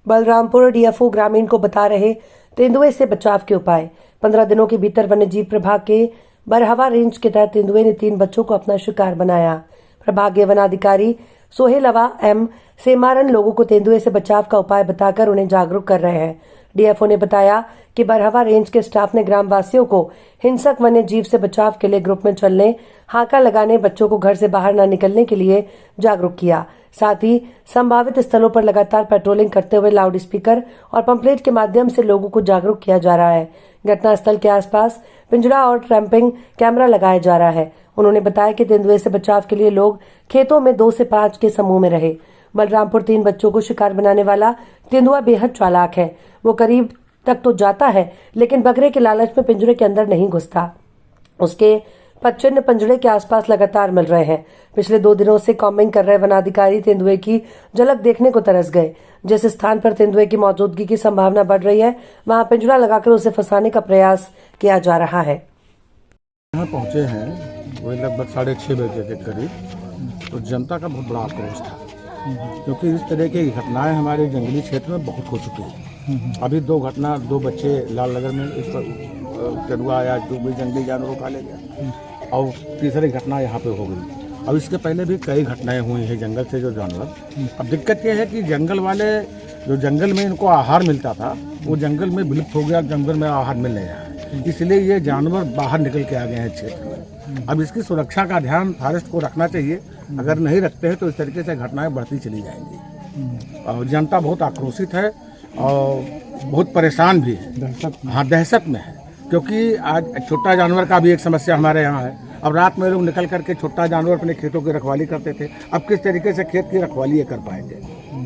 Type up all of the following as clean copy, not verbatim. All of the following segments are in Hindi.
बलरामपुर डीएफओ ग्रामीण को बता रहे तेंदुए से बचाव के उपाय। 15 दिनों के भीतर वन्य जीव प्रभाग के बरहवा रेंज के तहत तेंदुए ने 3 बच्चों को अपना शिकार बनाया। प्रभागीय वनाधिकारी सोहेलवा एम सेमारन लोगों को तेंदुए से बचाव का उपाय बताकर उन्हें जागरूक कर रहे हैं। डीएफओ ने बताया कि बरहवा रेंज के स्टाफ ने ग्राम वासियों को हिंसक वन्य जीव से बचाव के लिए ग्रुप में चलने, हाका लगाने, बच्चों को घर से बाहर न निकलने के लिए जागरूक किया। साथ ही संभावित स्थलों पर लगातार पेट्रोलिंग करते हुए लाउड स्पीकर और पंपलेट के माध्यम से लोगों को जागरूक किया जा रहा है। घटनास्थल के आसपास पिंजरा और ट्रैपिंग कैमरा लगाया जा रहा है। उन्होंने बताया कि तेंदुए से बचाव के लिए लोग खेतों में 2 से 5 के समूह में रहे। बलरामपुर 3 बच्चों को शिकार बनाने वाला तेंदुआ बेहद चालाक है। वो करीब तक तो जाता है, लेकिन बकरे के लालच में पिंजरे के अंदर नहीं घुसता। उसके पच्चीन पिंजरे के आसपास लगातार मिल रहे हैं। पिछले 2 दिनों से कॉम्बिंग कर रहे वनाधिकारी तेंदुए की झलक देखने को तरस गए। जिस स्थान पर तेंदुए की मौजूदगी की संभावना बढ़ रही है, वहां पिंजरा लगाकर उसे फंसाने का प्रयास किया जा रहा है। यहाँ पहुंचे हैं वही लगभग 6:30 बजे के करीब, तो जनता का बहुत बड़ा आक्रोश था, क्योंकि इस तरह की घटनाएं हमारे जंगली क्षेत्र में बहुत हो चुकी हैं। अभी 2 घटना, 2 बच्चे लालनगर में इस तेंदुआ आया जो भी जंगली जानवरों का ले गया, और तीसरी घटना यहाँ पे हो गई। अब इसके पहले भी कई घटनाएं हुई हैं जंगल से जो जानवर। अब दिक्कत यह है कि जंगल वाले जो जंगल में इनको आहार मिलता था, वो जंगल में विलुप्त हो गया, जंगल में आहार मिल नहीं रहा है, इसलिए ये जानवर बाहर निकल के आ गए हैं क्षेत्र में। अब इसकी सुरक्षा का ध्यान फॉरेस्ट को रखना चाहिए। अगर नहीं रखते हैं तो इस तरीके से घटनाएं बढ़ती चली जाएंगी। और जनता बहुत आक्रोशित है और बहुत परेशान भी है। हाँ, दहशत में है, क्योंकि आज छोटा जानवर का भी एक समस्या हमारे यहाँ है। अब रात में लोग निकल करके छोटा जानवर अपने खेतों की रखवाली करते थे, अब किस तरीके से खेत की रखवाली ये कर पाएंगे?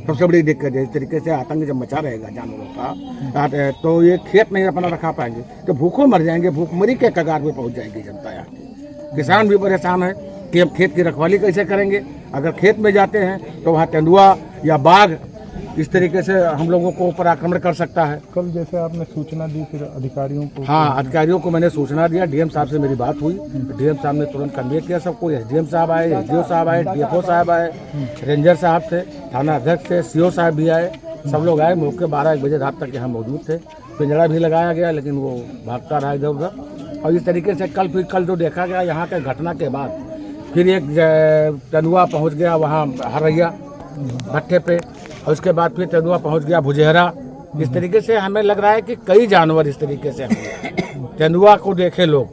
सबसे बड़ी दिक्कत है, इस तरीके से आतंक जब मचा रहेगा जानवरों का, तो ये खेत नहीं अपना रखा पाएंगे, तो भूखों मर जाएंगे, भूखमरी के कगार में पहुंच जाएगी जनता यहाँ की। किसान भी परेशान है कि हम खेत की रखवाली कैसे करेंगे। अगर खेत में जाते हैं तो वहाँ तेंदुआ या बाघ इस तरीके से हम लोगों को ऊपर आक्रमण कर सकता है। कल जैसे आपने सूचना दी फिर अधिकारियों को? हाँ, अधिकारियों को मैंने सूचना दिया। डीएम साहब से मेरी बात हुई, डीएम साहब ने तुरंत कन्वे किया सबको। एसडीएम साहब आए, एसडीओ साहब आए, डीएफओ साहब आए, रेंजर साहब थे, थाना अध्यक्ष थे, सीओ साहब भी आए, सब लोग आए। मौके 12-1 बजे रात तक यहाँ मौजूद थे। पिंजरा भी लगाया गया, लेकिन वो भागता रहा इधर उधर। और इस तरीके से कल जो देखा गया यहाँ के घटना के बाद, फिर एक तेंदुआ पहुँच गया वहाँ हरैया भट्टे पे, और उसके बाद फिर तेंदुआ पहुंच गया भुजेहरा। इस तरीके से हमें लग रहा है कि कई जानवर इस तरीके से तेंदुआ को देखे लोग,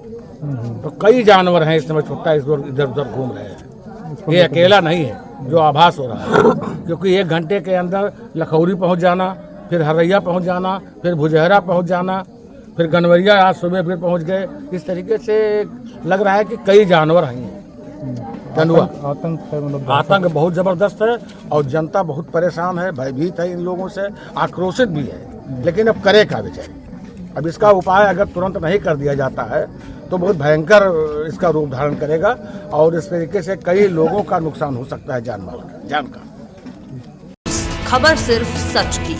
तो कई जानवर हैं इस समय छोटा इधर उधर घूम रहे हैं। ये अकेला नहीं है जो आभास हो रहा है, क्योंकि 1 घंटे के अंदर लखौरी पहुंच जाना, फिर हरैया पहुंच जाना, फिर भुजेहरा पहुंच जाना, फिर गनवरिया आज सुबह फिर पहुंच गए। इस तरीके से लग रहा है कि कई जानवर हैं। तेंदुआ आतंक बहुत जबरदस्त है और जनता बहुत परेशान है, भयभीत है इन लोगों से, आक्रोशित भी है। लेकिन अब करे क्या बेचारे? अब इसका उपाय अगर तुरंत नहीं कर दिया जाता है तो बहुत भयंकर इसका रूप धारण करेगा, और इस तरीके से कई लोगों का नुकसान हो सकता है जान का। खबर सिर्फ सच की।